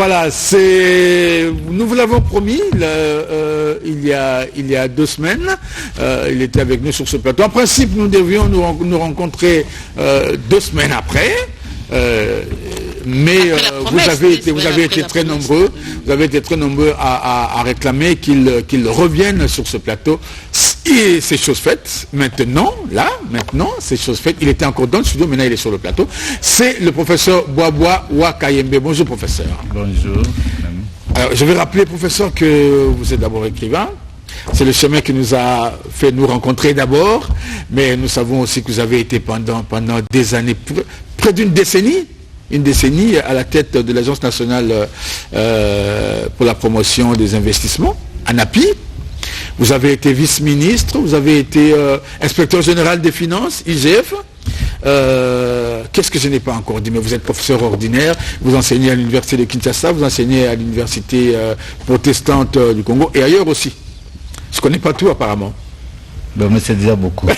Voilà, nous vous l'avons promis il y a 2 semaines. Il était avec nous sur ce plateau. En principe, nous devions nous rencontrer 2 semaines après. Mais vous avez été très nombreux. Vous avez été très nombreux à réclamer qu'il revienne sur ce plateau. Et c'est chose faite. Maintenant, c'est chose faite. Il était encore dans le studio, maintenant il est sur le plateau. C'est le professeur Boaboa Wakayembe. Bonjour professeur. Bonjour. Alors, je vais rappeler professeur que vous êtes d'abord écrivain. C'est le chemin qui nous a fait nous rencontrer d'abord, mais nous savons aussi que vous avez été pendant des années, près d'une décennie à la tête de l'Agence nationale pour la promotion des investissements, ANAPI. Vous avez été vice-ministre, vous avez été inspecteur général des finances, IGF. Qu'est-ce que je n'ai pas encore dit? Mais vous êtes professeur ordinaire, vous enseignez à l'université de Kinshasa, vous enseignez à l'université protestante du Congo et ailleurs aussi. Je ne connais pas tout apparemment. Mais c'est déjà beaucoup.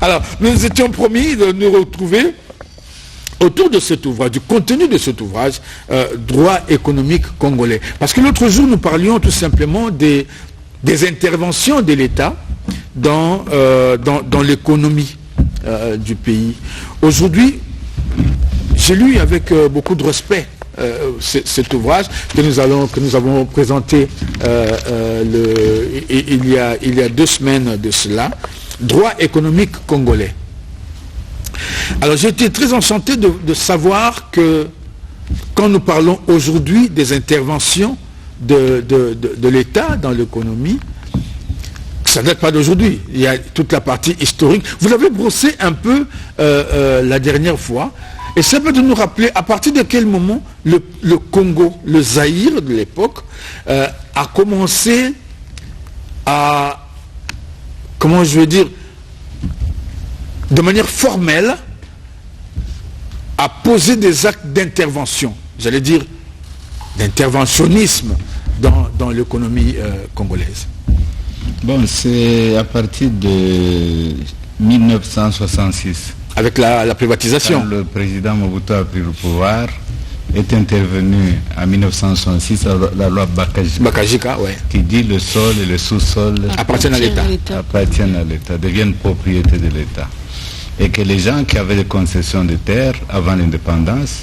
Alors, nous étions promis de nous retrouver autour de cet ouvrage, du contenu de cet ouvrage, droit économique congolais. Parce que l'autre jour, nous parlions tout simplement des interventions de l'État dans l'économie du pays. Aujourd'hui, j'ai lu avec beaucoup de respect cet ouvrage que nous avons présenté il y a 2 semaines de cela, droit économique congolais. Alors j'ai été très enchanté de savoir que quand nous parlons aujourd'hui des interventions de l'État dans l'économie, ça ne date pas d'aujourd'hui, il y a toute la partie historique. Vous l'avez brossé un peu la dernière fois. Et ça peut nous rappeler à partir de quel moment le Congo, le Zaïre de l'époque, a commencé à, comment je veux dire, de manière formelle, à poser des actes d'intervention, j'allais dire d'interventionnisme dans l'économie congolaise. Bon, c'est à partir de 1966. Avec la privatisation. Quand le président Mobutu a pris le pouvoir, est intervenu en 1966 la loi Bakajika, ouais, qui dit le sol et le sous-sol appartiennent à l'État, deviennent propriété de l'État. Et que les gens qui avaient des concessions de terre avant l'indépendance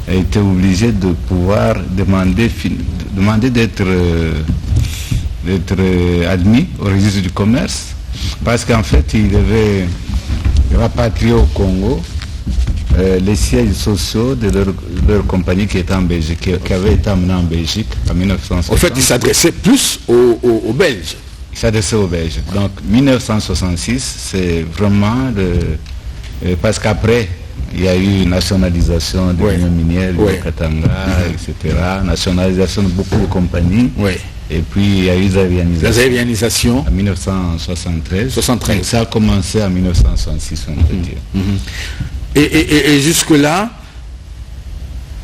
étaient obligés de pouvoir demander d'être admis au registre du commerce, parce qu'en fait ils devaient rapatrier au Congo les sièges sociaux de leur compagnie qui était en Belgique, qui avait été amenée en Belgique en 1960. En fait, ils s'adressaient plus aux Belges. Ils s'adressaient aux Belges. Donc 1966, c'est vraiment parce qu'après, il y a eu une nationalisation des unions minières, du Katanga, etc. Nationalisation de beaucoup de compagnies. Et puis il y a eu la réalisation en 1973. Et ça a commencé en 1966, on peut dire. Et jusque-là,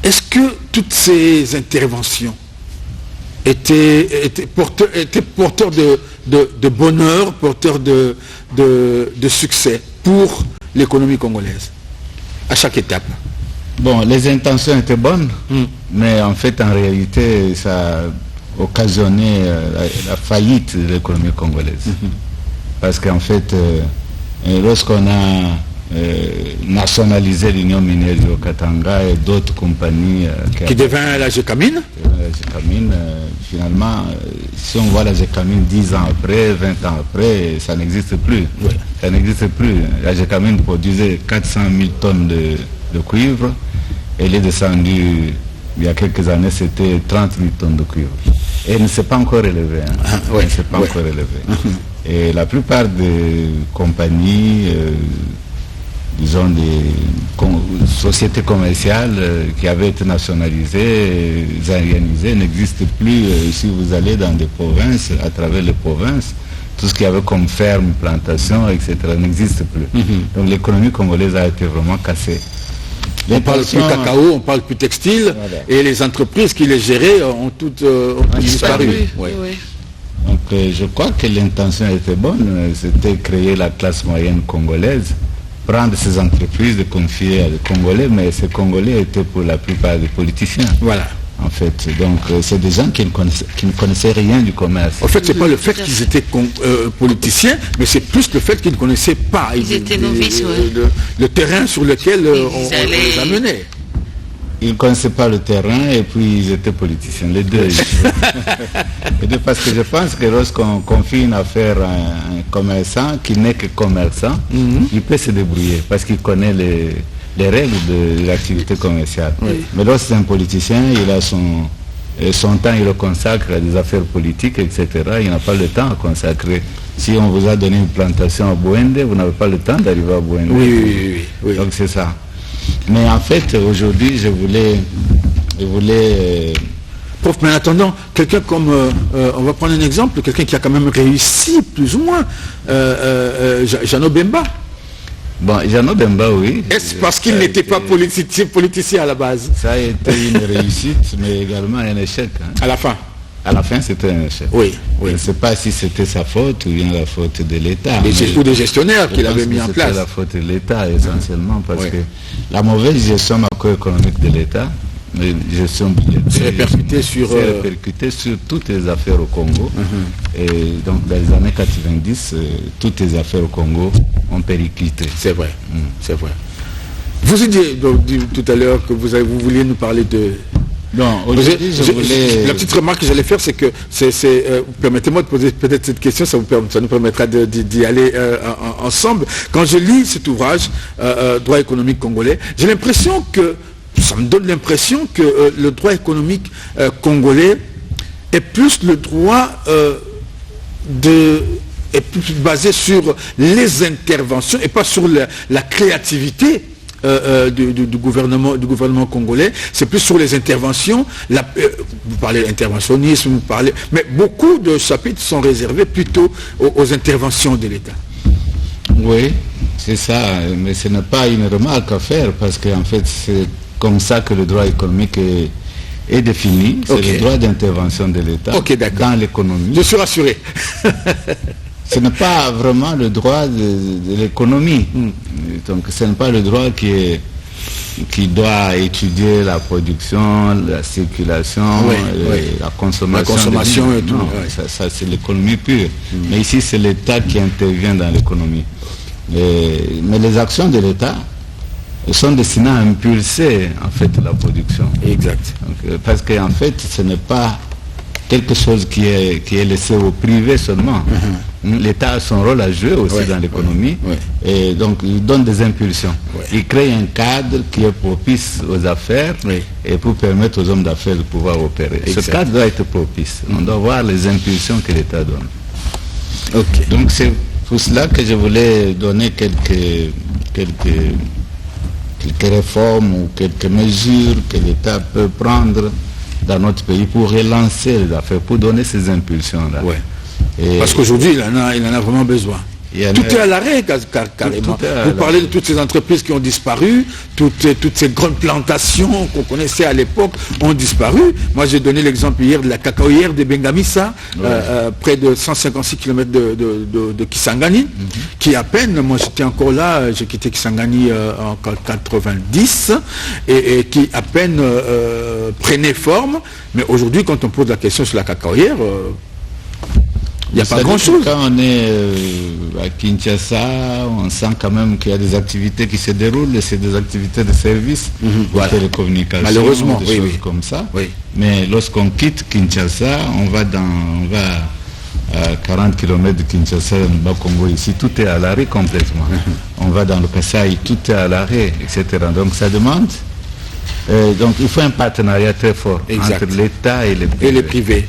est-ce que toutes ces interventions étaient porteurs de bonheur, porteurs de succès pour l'économie congolaise, à chaque étape? Bon, les intentions étaient bonnes, mais en fait, en réalité, ça a occasionné la faillite de l'économie congolaise. Parce qu'en fait, lorsqu'on a nationalisé l'union minière du Katanga et d'autres compagnies qui devint la Gécamine, finalement, si on voit la Gécamine 10 ans après, 20 ans après, ça n'existe plus. Ça n'existe plus. La Gécamine produisait 400 000 tonnes de cuivre. Elle est descendue, il y a quelques années, c'était 30 000 tonnes de cuivre. Et elle ne s'est pas encore élevée. Elle ne s'est pas encore élevée. Et la plupart des compagnies, disons des sociétés commerciales qui avaient été nationalisées, zaïanisées, n'existent plus. Si vous allez dans des provinces, à travers les provinces, tout ce qu'il y avait comme ferme, plantation, etc. n'existe plus. Donc l'économie congolaise a été vraiment cassée. On parle plus cacao, on parle plus textile, et les entreprises qui les géraient ont toutes disparu. Donc je crois que l'intention était bonne, c'était créer la classe moyenne congolaise prendre ces entreprises, de confier à des Congolais, mais ces Congolais étaient pour la plupart des politiciens. Voilà. En fait, donc c'est des gens qui ne connaissaient rien du commerce. En fait, c'est pas le fait qu'ils étaient politiciens, mais c'est plus le fait qu'ils ne connaissaient pas Ils étaient novices, le terrain sur lequel on les amenait. Ils ne connaissaient pas le terrain et puis ils étaient politiciens, les deux. Les deux, parce que je pense que lorsqu'on confie une affaire à un commerçant qui n'est que commerçant, il peut se débrouiller parce qu'il connaît les règles de l'activité commerciale. Oui. Mais lorsque c'est un politicien, il a son temps, il le consacre à des affaires politiques, etc. Il n'a pas le temps à consacrer. Si on vous a donné une plantation à Bouende, vous n'avez pas le temps d'arriver à Bouende. Oui. Donc c'est ça. Mais en fait, aujourd'hui, je voulais Prof, mais en attendant, quelqu'un comme, on va prendre un exemple, quelqu'un qui a quand même réussi, plus ou moins, Jeannot Bemba. Bon, Jeannot Bemba, oui. Est-ce parce qu'il n'était pas politicien à la base? Ça a été une réussite, mais également un échec. Hein. À la fin? À la fin, c'était un échec. Oui. Je ne sais pas si c'était sa faute ou bien la faute de l'État. Ou des gestionnaires qu'il avait mis en place. C'était la faute de l'État essentiellement parce que la mauvaise gestion macroéconomique de l'État, gestion budgétaire, c'est répercuté sur toutes les affaires au Congo. Et donc dans les années 90, toutes les affaires au Congo ont périclité. C'est vrai. C'est vrai. Vous avez dit tout à l'heure que vous vouliez nous parler de... Non, aujourd'hui, la petite remarque que j'allais faire, c'est que, permettez-moi de poser peut-être cette question, ça nous permettra d'y aller ensemble. Quand je lis cet ouvrage, Droit économique congolais, j'ai l'impression que, ça me donne l'impression que le droit économique congolais est plus le droit est plus basé sur les interventions et pas sur la créativité du gouvernement congolais. C'est plus sur les interventions. Vous parlez d'interventionnisme, mais beaucoup de chapitres sont réservés plutôt aux interventions de l'État. Oui, c'est ça, mais ce n'est pas une remarque à faire parce qu'en fait c'est comme ça que le droit économique est défini. C'est le droit d'intervention de l'État dans l'économie. Je suis rassuré. Ce n'est pas vraiment le droit de l'économie. Donc ce n'est pas le droit qui doit étudier la production, la circulation, la consommation. Et tout. Ça c'est l'économie pure. Mais ici c'est l'État qui intervient dans l'économie. Mais les actions de l'État sont destinées à impulser en fait la production. Exact. Donc, parce qu'en fait ce n'est pas quelque chose qui est laissé au privé seulement. L'État a son rôle à jouer aussi dans l'économie et donc il donne des impulsions. Il crée un cadre qui est propice aux affaires et pour permettre aux hommes d'affaires de pouvoir opérer. Ce cadre doit être propice. On doit voir les impulsions que l'État donne. Donc c'est pour cela que je voulais donner quelques réformes ou quelques mesures que l'État peut prendre dans notre pays pour relancer les affaires, pour donner ces impulsions-là. Parce qu'aujourd'hui, il en a vraiment besoin. Tout est à l'arrêt, carrément. Vous parlez de toutes ces entreprises qui ont disparu, toutes ces grandes plantations qu'on connaissait à l'époque ont disparu. Moi, j'ai donné l'exemple hier de la cacaoyère de Bengamisa, près de 156 km de Kisangani, qui à peine, moi j'étais encore là, j'ai quitté Kisangani en 90, et qui à peine prenait forme. Mais aujourd'hui, quand on pose la question sur la cacaoyère, il n'y a pas grand-chose. Quand on est à Kinshasa, on sent quand même qu'il y a des activités qui se déroulent, et c'est des activités de service, de télécommunications, malheureusement, des choses comme ça. Mais lorsqu'on quitte Kinshasa, on va à 40 km de Kinshasa, dans le Bas-Congo, ici, tout est à l'arrêt complètement. On va dans le Kasaï, tout est à l'arrêt, etc. Donc ça demande... donc il faut un partenariat très fort entre l'État et les privés.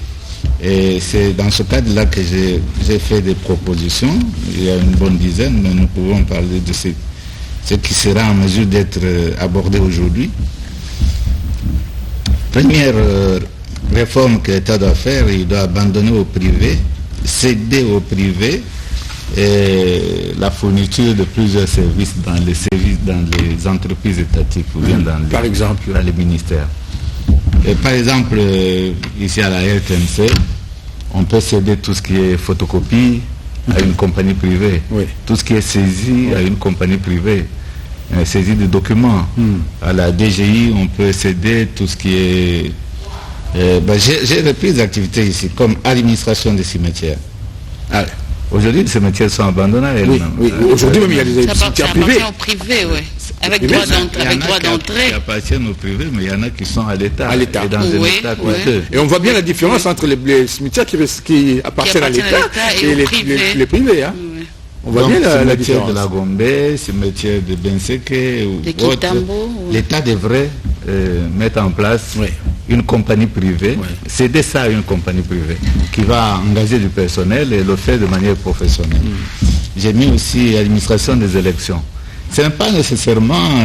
Et c'est dans ce cadre-là que j'ai fait des propositions. Il y a une bonne dizaine, mais nous pouvons parler de ce qui sera en mesure d'être abordé aujourd'hui. Première réforme que l'État doit faire, il doit abandonner au privé, céder au privé la fourniture de plusieurs services dans les entreprises étatiques ou bien dans les ministères. Et par exemple, ici à la RTNC, on peut céder tout ce qui est photocopie, à une compagnie privée. Oui. Tout ce qui est saisi à une compagnie privée. Saisie de documents. À la DGI, on peut céder tout ce qui est... j'ai repris des activités ici, comme administration des cimetières. Ah. Aujourd'hui, les cimetières sont abandonnés. Oui. Aujourd'hui, même, il y a des cimetières privés. Ça appartient au privé, oui. Avec droit d'entrée. Qui appartiennent au privé, mais il y en a qui sont à l'État. À l'État. Et dans un État coûteux. Et on voit bien la différence entre les cimetières qui appartiennent à l'État et les privés. Hein. Oui. On voit bien la différence. De la Gombe, cimetière de Benseke ou autre, l'État devrait mettre en place une compagnie privée, céder ça à une compagnie privée qui va engager du personnel et le faire de manière professionnelle. J'ai mis aussi l'administration des élections. Ce n'est pas nécessairement,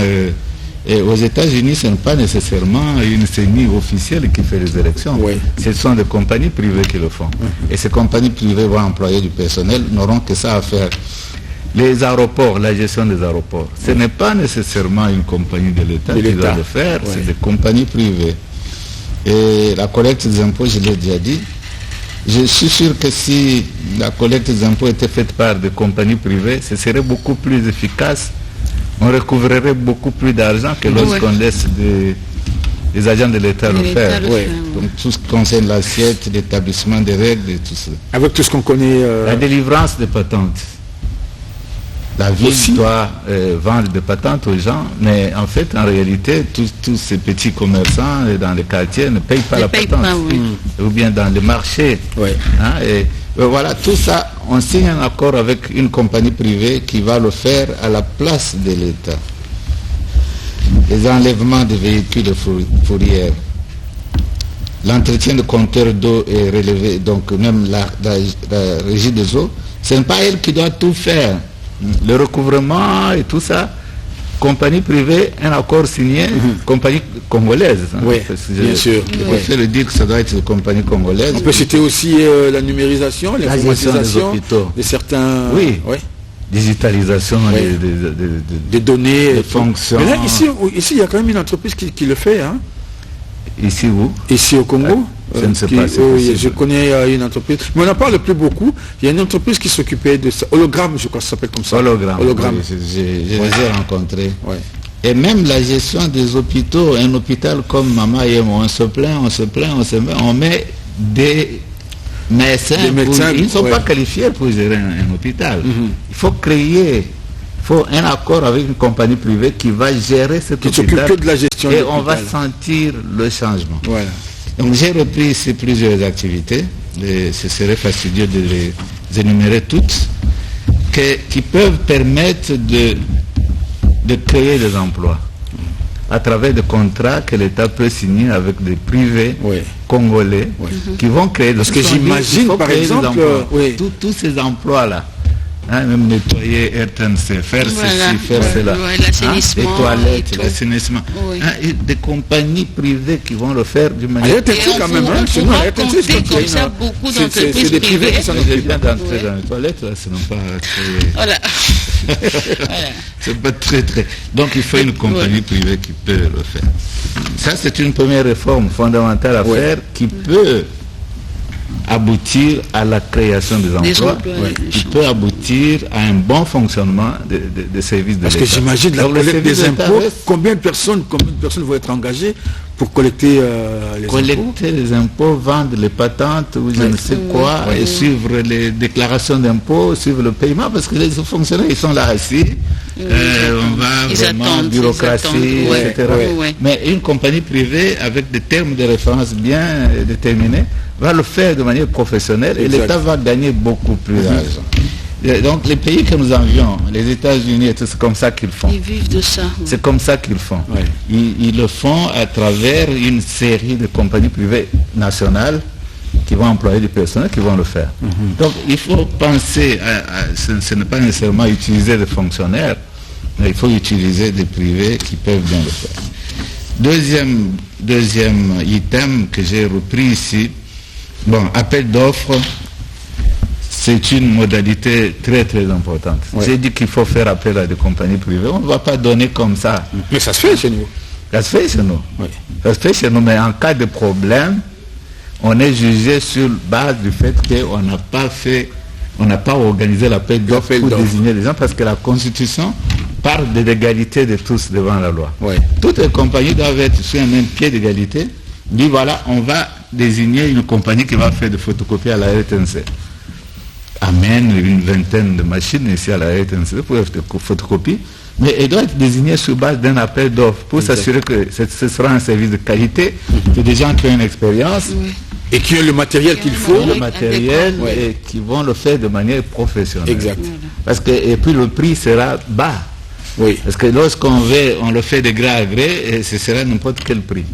aux États-Unis, ce n'est pas nécessairement une CENI officielle qui fait les élections. Ce sont des compagnies privées qui le font. Et ces compagnies privées vont employer du personnel, n'auront que ça à faire. Les aéroports, la gestion des aéroports, ce n'est pas nécessairement une compagnie de l'État qui doit le faire, c'est des compagnies privées. Et la collecte des impôts, je l'ai déjà dit, je suis sûr que si la collecte des impôts était faite par des compagnies privées, ce serait beaucoup plus efficace. On recouvrerait beaucoup plus d'argent que lorsqu'on laisse des agents de l'État le faire. Donc tout ce qui concerne l'assiette, l'établissement des règles et tout ça. Avec tout ce qu'on connaît... La délivrance des patentes. La ville doit vendre des patentes aux gens, mais en fait, en réalité, tous ces petits commerçants dans les quartiers ne payent pas la patente. Ou bien dans les marchés. Voilà, tout ça, on signe un accord avec une compagnie privée qui va le faire à la place de l'État. Les enlèvements de véhicules fourrières, l'entretien de compteurs d'eau est relevé, donc même la régie des eaux, ce n'est pas elle qui doit tout faire. Le recouvrement et tout ça, compagnie privée, un accord signé, compagnie congolaise. Bien sûr. Je préfère dire que ça doit être une compagnie congolaise. On peut citer aussi la numérisation, l'informatisation de certains... Digitalisation des données. Des fonctions. Mais là, ici, il y a quand même une entreprise qui le fait. Hein. Ici où? Ici au Congo. Je ne sais pas. Je connais une entreprise, mais on n'en parle plus beaucoup. Il y a une entreprise qui s'occupait de ça. Hologramme, je crois que ça s'appelle comme ça. Hologramme. Oui, je les ai rencontrés. Et même la gestion des hôpitaux, un hôpital comme Mama Yemo, on se plaint, on met des médecins ils ne sont pas qualifiés pour gérer un hôpital. Il faut créer un accord avec une compagnie privée qui va gérer cet hôpital de la gestion et on va sentir le changement. Voilà. Donc j'ai repris ici plusieurs activités, ce serait fastidieux de les énumérer toutes, qui peuvent permettre de créer des emplois à travers des contrats que l'État peut signer avec des privés congolais qui vont créer des emplois. Parce que j'imagine par exemple tous ces emplois-là. Même nettoyer RTNC, faire ceci, faire cela. L'assainissement. Les toilettes, l'assainissement. Des compagnies privées qui vont le faire du manière... quand même, on va compter comme ça beaucoup d'entreprises privées. C'est bien d'entrer dans les toilettes, là, ce n'est pas très... Voilà. C'est pas très... Donc il faut une compagnie privée qui peut le faire. Ça, c'est une première réforme fondamentale à faire qui peut aboutir à la création des emplois, qui peut aboutir à un bon fonctionnement des services de l'État. Parce que j'imagine la collecte des impôts, combien de personnes vont être engagées pour collecter les impôts? Collecter les impôts, vendre les patentes ou je ne sais quoi, et suivre les déclarations d'impôts, suivre le paiement, parce que les fonctionnaires, ils sont là assis, on va vraiment, bureaucratie, etc. Mais une compagnie privée, avec des termes de référence bien déterminés, va le faire de manière professionnelle et l'État va gagner beaucoup plus d'argent. Donc les pays que nous envions, les États-Unis, c'est comme ça qu'ils font. Ils vivent de ça. C'est comme ça qu'ils font. Ils le font à travers une série de compagnies privées nationales qui vont employer du personnel, qui vont le faire. Donc il faut penser, ce n'est pas nécessairement utiliser des fonctionnaires, mais il faut utiliser des privés qui peuvent bien le faire. Deuxième item que j'ai repris ici, appel d'offres, c'est une modalité très très importante. J'ai dit qu'il faut faire appel à des compagnies privées. On ne va pas donner comme ça. Mais ça se fait chez nous. Ça se fait chez nous. Ça se fait chez nous, mais en cas de problème, on est jugé sur base du fait qu'on n'a pas fait on n'a pas organisé l'appel d'offres pour désigner les gens parce que la Constitution parle de l'égalité de tous devant la loi. Ouais. Toutes les compagnies doivent être sur un même pied d'égalité. Dit voilà, on va désigner une compagnie qui va faire des photocopies à la RTNC. Amène une vingtaine de machines ici à la RTNC pour faire des photocopies, mais elle doit être désignée sur base d'un appel d'offres pour s'assurer que ce sera un service de qualité, que des gens qui ont une expérience et qui ont le matériel qu'il faut, le matériel et qui vont le faire de manière professionnelle. Exact. Parce que et puis le prix sera bas. Oui. Parce que lorsqu'on on le fait de gré à gré, et ce sera n'importe quel prix.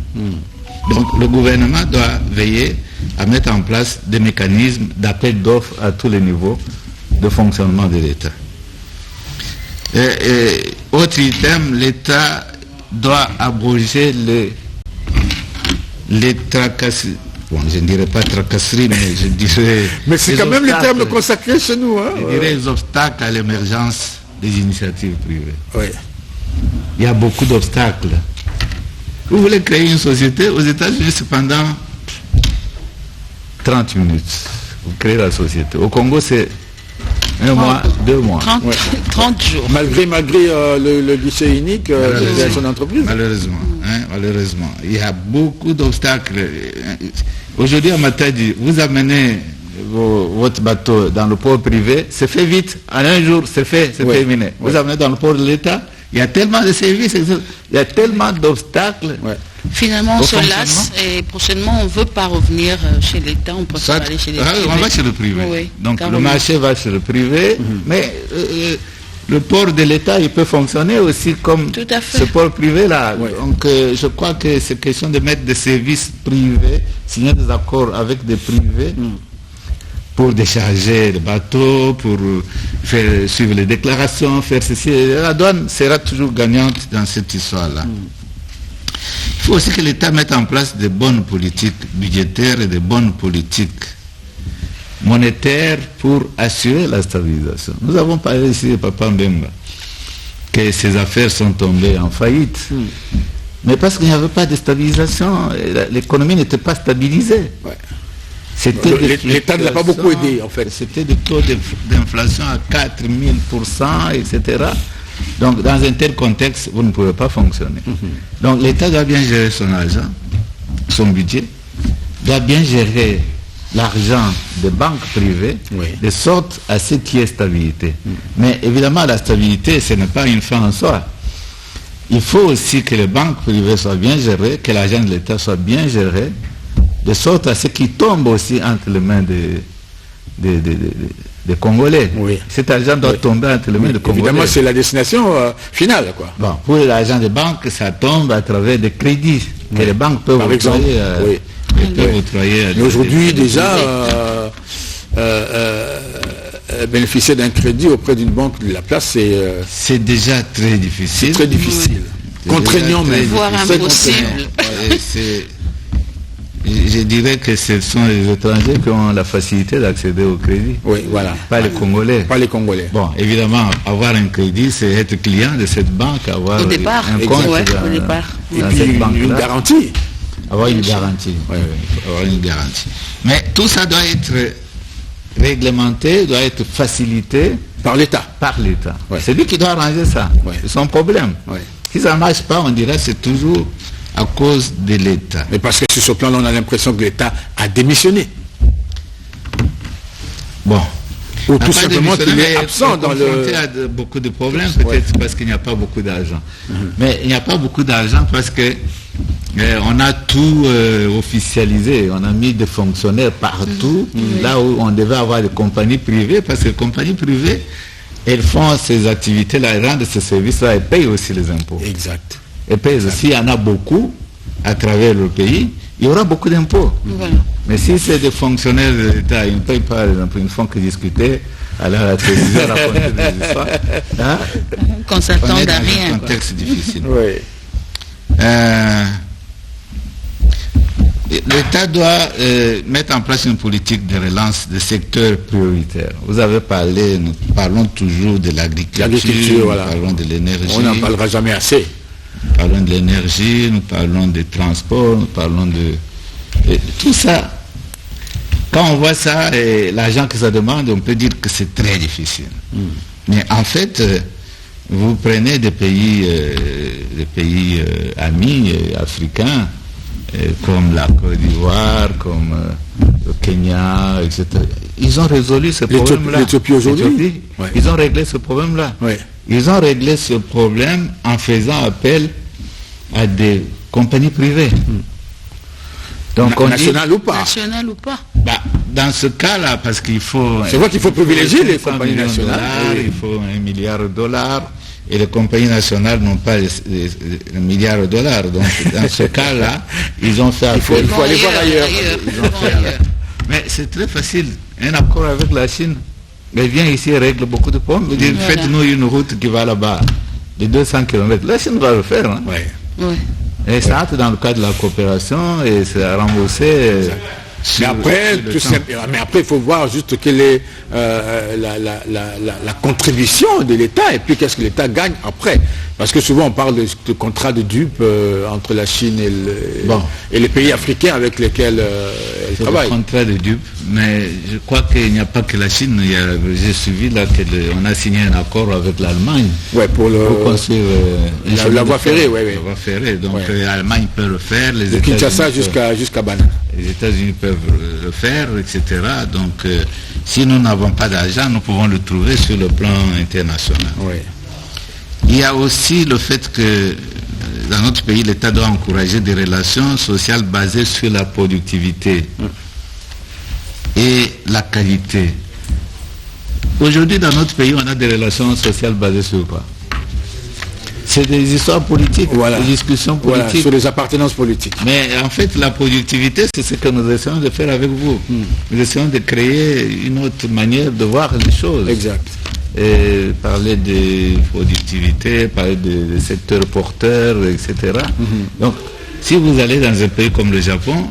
Donc le gouvernement doit veiller à mettre en place des mécanismes d'appel d'offres à tous les niveaux de fonctionnement de l'État. Autre item, l'État doit abroger les tracasseries. Bon, je ne dirais pas tracasserie, mais je dirais... Mais c'est quand même le terme consacré chez nous. Hein, je dirais les obstacles à l'émergence des initiatives privées. Oui. Il y a beaucoup d'obstacles. Vous voulez créer une société aux États-Unis, c'est pendant 30 minutes. Vous créez la société. Au Congo, c'est 1 mois, 2 mois. 30 jours. Malgré le guichet unique de création d'entreprise. Malheureusement. Malheureusement. Il y a beaucoup d'obstacles. Aujourd'hui, à Matadi, vous amenez votre bateau dans le port privé, c'est fait vite. En 1 jour, c'est fait, c'est terminé. Vous amenez dans le port de l'État, il y a tellement de services, il y a tellement d'obstacles. Finalement, on se lasse et prochainement, on ne veut pas revenir chez l'État, on peut aller chez les privés. On va chez le privé. Oui, donc carrément. le marché va chez le privé, mais le port de l'État, il peut fonctionner aussi comme ce port privé-là. Donc je crois que c'est question de mettre des services privés, signer des accords avec des privés, pour décharger le bateau, pour faire suivre les déclarations, faire ceci. La douane sera toujours gagnante dans cette histoire-là. Il faut aussi que l'État mette en place de bonnes politiques budgétaires et de bonnes politiques monétaires pour assurer la stabilisation. Nous avons parlé ici de Papa Mbemba, que ces affaires sont tombées en faillite. Mais parce qu'il n'y avait pas de stabilisation, l'économie n'était pas stabilisée. L'État ne l'a pas beaucoup aidé, en fait. C'était des taux d'inflation à 4000%, etc. Donc, dans un tel contexte, vous ne pouvez pas fonctionner. Donc, l'État doit bien gérer son argent, son budget, doit bien gérer l'argent des banques privées, de sorte à ce qu'il y ait stabilité. Mais évidemment, la stabilité, ce n'est pas une fin en soi. Il faut aussi que les banques privées soient bien gérées, que l'argent de l'État soit bien géré, de sorte à ce qui tombe aussi entre les mains des Congolais. Cet argent doit tomber entre les mains des Congolais. Évidemment, c'est la destination finale. Bon, pour l'argent des banques, ça tombe à travers des crédits que les banques peuvent octroyer. Mais aujourd'hui, déjà, bénéficier d'un crédit auprès d'une banque de la place, c'est déjà très difficile. C'est très difficile. Contraignant même. Voire impossible. Je dirais que ce sont les étrangers qui ont la facilité d'accéder au crédit. Oui, voilà. Pas les Congolais. Pas les Congolais. Bon, évidemment, avoir un crédit, c'est être client de cette banque, avoir au départ, un compte au départ. Dans cette banque, une garantie. Avoir une garantie. Avoir une garantie. Mais tout ça doit être réglementé, doit être facilité par l'État. Par l'État. C'est lui qui doit arranger ça. C'est son problème. Si ça ne marche pas, on dirait que c'est toujours à cause de l'État. Mais parce que sur ce plan-là, on a l'impression que l'État a démissionné. Bon. Ou tout simplement qu'il est absent dans le... Il y a beaucoup de problèmes, peut-être parce qu'il n'y a pas beaucoup d'argent. Mais il n'y a pas beaucoup d'argent parce que on a tout officialisé. On a mis des fonctionnaires partout, là où on devait avoir des compagnies privées, parce que les compagnies privées, elles font ces activités-là, elles rendent ces services-là, elles payent aussi les impôts. Exact. Et puis, s'il y en a beaucoup à travers le pays, il y aura beaucoup d'impôts. Voilà. Mais si c'est des fonctionnaires de l'État, ils ne payent pas les impôts, ils ne font que discuter, aller à la télévision, raconter des histoires. Hein? Qu'on s'attend à rien. C'est un contexte difficile. L'État doit mettre en place une politique de relance des secteurs prioritaires. Vous avez parlé, nous parlons toujours de l'agriculture, voilà. Nous parlons de l'énergie. On n'en parlera jamais assez. Nous parlons de l'énergie, nous parlons des transports, nous parlons de tout ça. Quand on voit ça, et l'argent que ça demande, on peut dire que c'est très difficile. Mais en fait, vous prenez des pays amis africains, comme la Côte d'Ivoire, comme le Kenya, etc. Ils ont résolu ce problème-là. L'Éthiopie aujourd'hui. Ouais. Ils ont réglé ce problème-là. Ouais. Ils ont réglé ce problème en faisant appel à des compagnies privées. Donc national ou pas. National ou pas. Dans ce cas-là, parce qu'il faut... C'est vrai qu'il faut privilégier les compagnies nationales. Il faut $1 milliard. Et les compagnies nationales n'ont pas $1 milliard. Donc dans ce cas-là, ils ont fait appel. Il faut aller voir ailleurs. Mais c'est très facile. Un accord avec la Chine, elle vient ici et règle beaucoup de problèmes. Voilà. Faites-nous une route qui va là-bas, de 200 km. La Chine va le faire. Hein. Ouais. Ouais. Et ça entre dans le cadre de la coopération et c'est remboursé. Mais après, il faut voir juste quelle est la contribution de l'État et puis qu'est-ce que l'État gagne après. Parce que souvent on parle de contrats de dupes entre la Chine et les pays africains avec lesquels elle travaille. C'est contrat de dupes, mais je crois qu'il n'y a pas que la Chine. J'ai suivi là qu'on a signé un accord avec l'Allemagne. Ouais, pour construire la voie ferrée. La voie ferrée. Donc l'Allemagne peut le faire. De Kinshasa jusqu'à Banane. Les États-Unis peuvent le faire, etc. Donc, si nous n'avons pas d'argent, nous pouvons le trouver sur le plan international. Oui. Il y a aussi le fait que dans notre pays, l'État doit encourager des relations sociales basées sur la productivité et la qualité. Aujourd'hui, dans notre pays, on a des relations sociales basées sur quoi? C'est des histoires politiques, des discussions politiques. Voilà, sur les appartenances politiques. Mais en fait, la productivité, c'est ce que nous essayons de faire avec vous. Nous essayons de créer une autre manière de voir les choses. Exact. Et parler de productivité, parler de secteurs porteurs, etc. Donc, si vous allez dans un pays comme le Japon,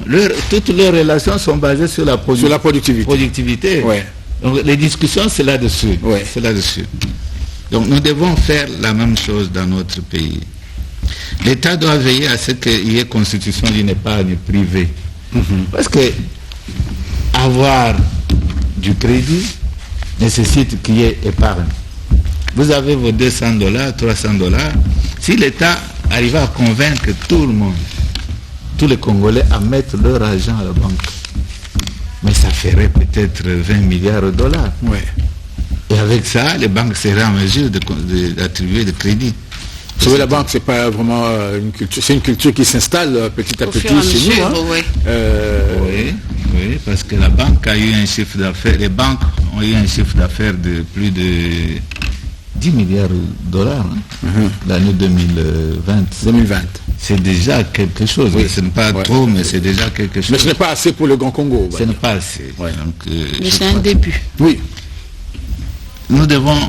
toutes leurs relations sont basées sur la productivité. Ouais. Donc, les discussions, c'est là-dessus. Ouais. C'est là-dessus. Donc nous devons faire la même chose dans notre pays. L'État doit veiller à ce qu'il y ait constitution d'une épargne privée. Parce que avoir du crédit nécessite qu'il y ait épargne. Vous avez vos $200, $300. Si l'État arrive à convaincre tout le monde, tous les Congolais à mettre leur argent à la banque, mais ça ferait peut-être $20 milliards. Ouais. Et avec ça, les banques seraient en mesure d'attribuer des crédits. Vous savez, la banque, c'est pas vraiment une culture, c'est une culture qui s'installe petit à petit chez nous. Oui, parce que la banque a eu un chiffre d'affaires, les banques ont eu un chiffre d'affaires de plus de $10 milliards l'année 2020. C'est déjà quelque chose. Oui. Ce n'est pas trop, mais c'est déjà quelque chose. Mais ce n'est pas assez pour le Grand Congo. Ce n'est pas assez. Ouais. Donc, mais c'est un début. Oui. Nous devons,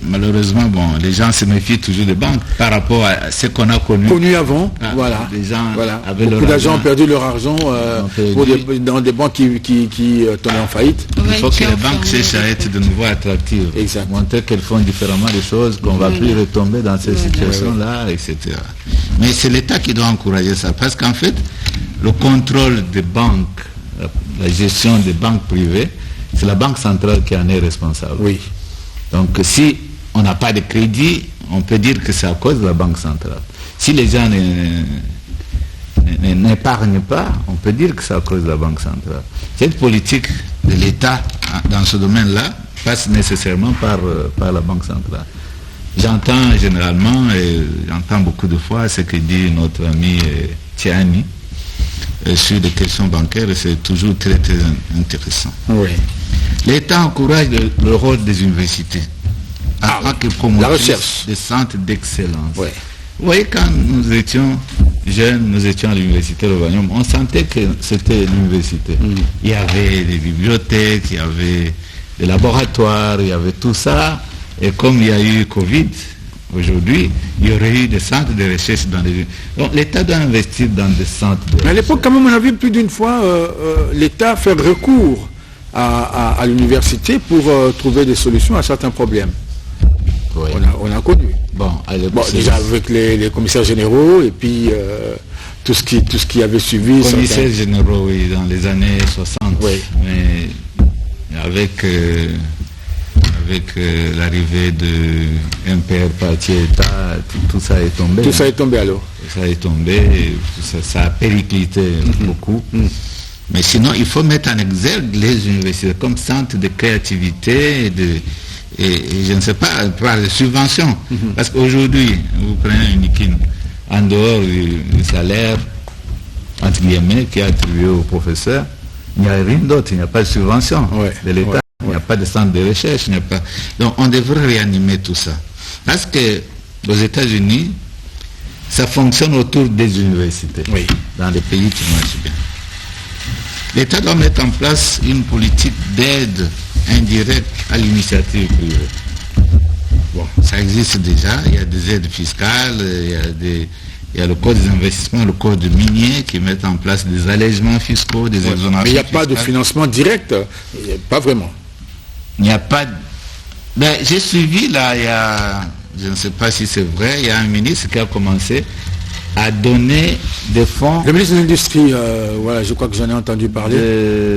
malheureusement, les gens se méfient toujours des banques par rapport à ce qu'on a connu avant. Voilà. Les gens beaucoup d'argent ont perdu leur argent dans des banques qui tombaient en faillite. Il faut que les banques cherchent à être de nouveau attractives. Exact. Montrer qu'elles font différemment les choses, qu'on ne va plus retomber dans ces situations-là, etc. Mais c'est l'État qui doit encourager ça. Parce qu'en fait, le contrôle des banques, la gestion des banques privées, c'est la Banque centrale qui en est responsable. Oui. Donc si on n'a pas de crédit, on peut dire que c'est à cause de la Banque centrale. Si les gens n'épargnent pas, on peut dire que c'est à cause de la Banque centrale. Cette politique de l'État dans ce domaine-là passe nécessairement par la Banque centrale. J'entends généralement, et j'entends beaucoup de fois ce que dit notre ami Tiani sur les questions bancaires, et c'est toujours très très intéressant. Oui. L'État encourage le rôle des universités en tant que promotrice des centres d'excellence. Oui. Vous voyez, quand nous étions jeunes, nous étions à l'université Lovanium, on sentait que c'était l'université. Il y avait des bibliothèques, il y avait des laboratoires, il y avait tout ça. Et comme il y a eu Covid, aujourd'hui, il y aurait eu des centres de recherche dans les... Donc l'État doit investir dans des centres de recherche. Mais à l'époque, quand même, on a vu plus d'une fois l'État faire recours à l'université pour trouver des solutions à certains problèmes. Oui. On a connu. Bon, déjà avec les commissaires généraux et puis tout ce qui avait suivi. Commissaires généraux, oui, dans les années 60. Oui. Mais avec l'arrivée de MPR parti État, tout ça est tombé. Tout ça est tombé alors. Ça est tombé, ça a périclité beaucoup. Mais sinon, il faut mettre en exergue les universités comme centre de créativité et je ne sais pas, par les subventions. Parce qu'aujourd'hui, vous prenez une IKIN, en dehors du salaire, entre guillemets, qui est attribué aux professeurs, il n'y a rien d'autre, il n'y a pas de subvention de l'État, il n'y a pas de centre de recherche, il n'y a pas... Donc on devrait réanimer tout ça. Parce que aux États-Unis, ça fonctionne autour des universités, dans les pays qui marchent bien. L'État doit mettre en place une politique d'aide indirecte à l'initiative privée. Bon, ça existe déjà, il y a des aides fiscales, il y a le code des investissements, le code minier qui met en place des allègements fiscaux, des exonérations. Mais il n'y a pas de financement direct, pas vraiment. Il n'y a pas... Ben, j'ai suivi là, il y a, je ne sais pas si c'est vrai, il y a un ministre qui a commencé à donner des fonds... Le ministre de l'Industrie, voilà, je crois que j'en ai entendu parler.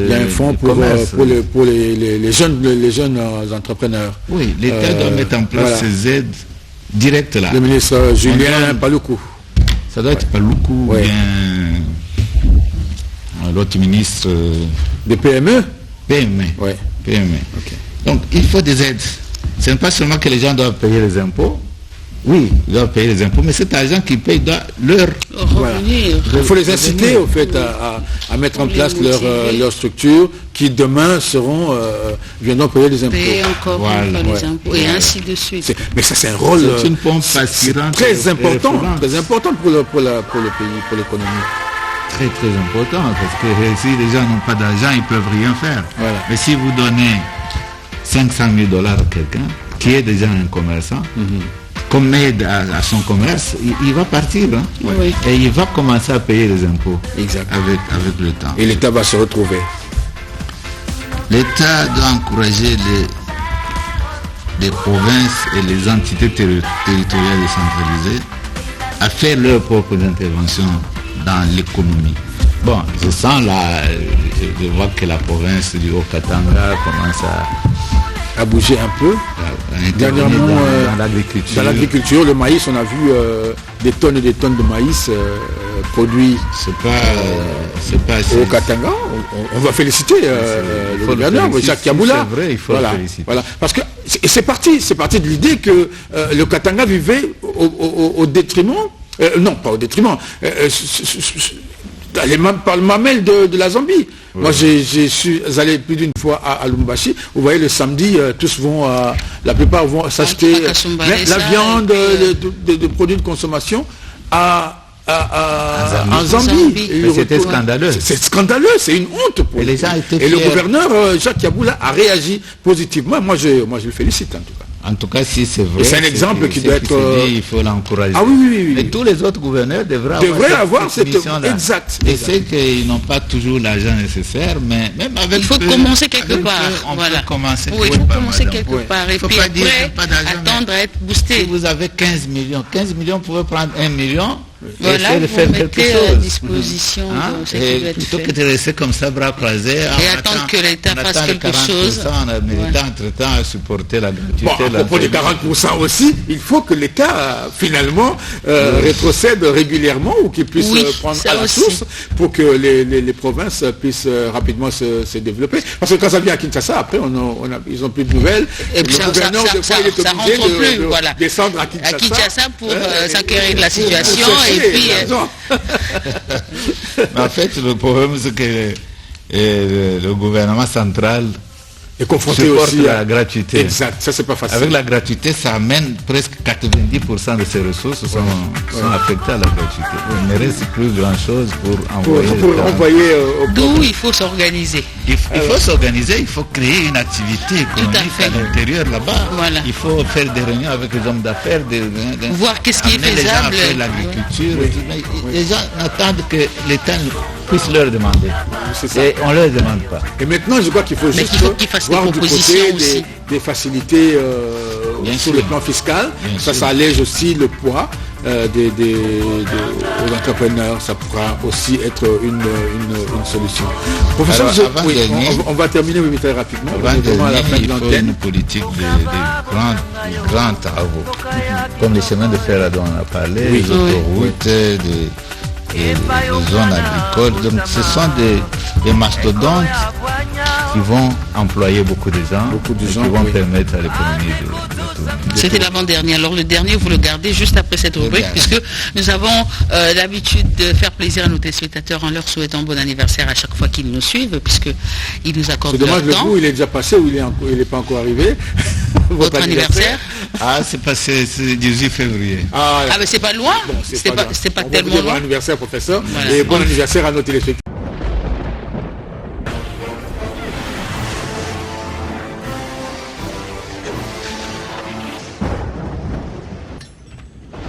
Il y a un fonds pour les jeunes entrepreneurs. Oui, l'État doit mettre en place ces aides directes là. Le ministre Julien Paluku. Ça doit être Paluku ou bien l'autre ministre... Des PME. PME. Oui. PME. Okay. Donc il faut des aides. Ce n'est pas seulement que les gens doivent payer les impôts. Oui, ils doivent payer les impôts, mais cet argent qu'ils payent doit leur revenir. Il faut les inciter au fait à mettre en place leur structure qui demain viendront payer les impôts. Payer encore les impôts et ainsi de suite. Mais ça c'est un rôle c'est une pompe aspirante très important pour le pays, pour l'économie. Très très important, parce que si les gens n'ont pas d'argent, ils ne peuvent rien faire. Voilà. Mais si vous donnez $500 000 à quelqu'un qui est déjà un commerçant, comme aide à son commerce, il va partir. Hein? Oui. Et il va commencer à payer les impôts. Exact. Avec le temps. Et l'État va se retrouver. L'État doit encourager les provinces et les entités territoriales décentralisées à faire leurs propres interventions dans l'économie. Bon, je sens là, je vois que la province du Haut-Katanga commence à bouger un peu. Dernièrement, dans l'agriculture. Dans l'agriculture, le maïs, on a vu des tonnes et des tonnes de maïs produits au Katanga. On va féliciter le gouverneur, Jacques Yabula. C'est vrai, il faut le féliciter. Voilà. Parce que c'est parti de l'idée que le Katanga vivait au détriment, non pas au détriment, par le mamelle de la Zambie. Oui. Moi, j'ai su aller plus d'une fois à Lubumbashi. Vous voyez, le samedi, tous vont, la plupart vont s'acheter la viande, de produits de consommation en Zambie. C'était scandaleux. C'est scandaleux, c'est une honte pour les gens. Et le gouverneur Jacques Yabula a réagi positivement. Moi, je le félicite en tout cas. En tout cas, si c'est vrai, c'est un exemple qui doit être... il faut l'encourager. Ah oui. Mais tous les autres gouverneurs devraient avoir cette mission-là. Exact. Et c'est qu'ils n'ont pas toujours l'argent nécessaire, mais même avec... Il faut commencer quelque part. On peut commencer. Oui, il faut commencer quelque part. Et puis après, attendre à être boosté. Si vous avez 15 millions, vous pouvez prendre 1 million... Voilà, vous mettez à disposition de ce qui doit être plutôt fait. que de rester comme ça, bras croisés, et attendre que l'État fasse quelque chose. On a mérité entre-temps à supporter la gratuité. Bon, à propos des 40% aussi, il faut que l'État, finalement, rétrocède régulièrement ou qu'il puisse prendre à la source pour que les provinces puissent rapidement se développer. Parce que quand ça vient à Kinshasa, après, ils n'ont plus de nouvelles. Et puis le gouverneur, des fois, il est obligé de descendre à Kinshasa pour s'enquérir de la situation. Et puis, mais en fait, le problème, c'est que le gouvernement central est confronté aussi à la gratuité. Exact, ça c'est pas facile. Avec la gratuité, ça amène presque 90% de ses ressources sont affectées à la gratuité. Il ne reste plus grand-chose pour envoyer d'où il faut s'organiser. Il faut s'organiser, il faut créer une activité économique à l'intérieur là-bas. Voilà. Il faut faire des réunions avec les hommes d'affaires, voir qu'est-ce qui est faisable. Les gens faire l'agriculture. Les gens attendent que l'État puisse leur demander. Et on ne leur demande pas. Et maintenant, je crois qu'il faut juste voir du côté des facilités sur le plan fiscal. Ça allège aussi le poids aux entrepreneurs, ça pourra aussi être une solution. Professeur, on va terminer très rapidement. Il faut une politique de grands travaux, comme les chemins de fer dont on a parlé, les autoroutes, les zones agricoles. Donc ce sont des mastodontes qui vont employer beaucoup de gens, qui vont permettre à l'économie de C'était l'avant-dernier. Alors le dernier, vous le gardez juste après cette rubrique, puisque nous avons l'habitude de faire plaisir à nos téléspectateurs en leur souhaitant bon anniversaire à chaque fois qu'ils nous suivent, puisqu'ils nous accordent leur temps. C'est dommage, le bout, il est déjà passé ou il n'est pas encore arrivé. Votre anniversaire? Ah, c'est passé, c'est 18 février. Ah, mais c'est pas loin. Bon, c'est pas tellement loin. Bon anniversaire, professeur, et bon anniversaire à nos téléspectateurs.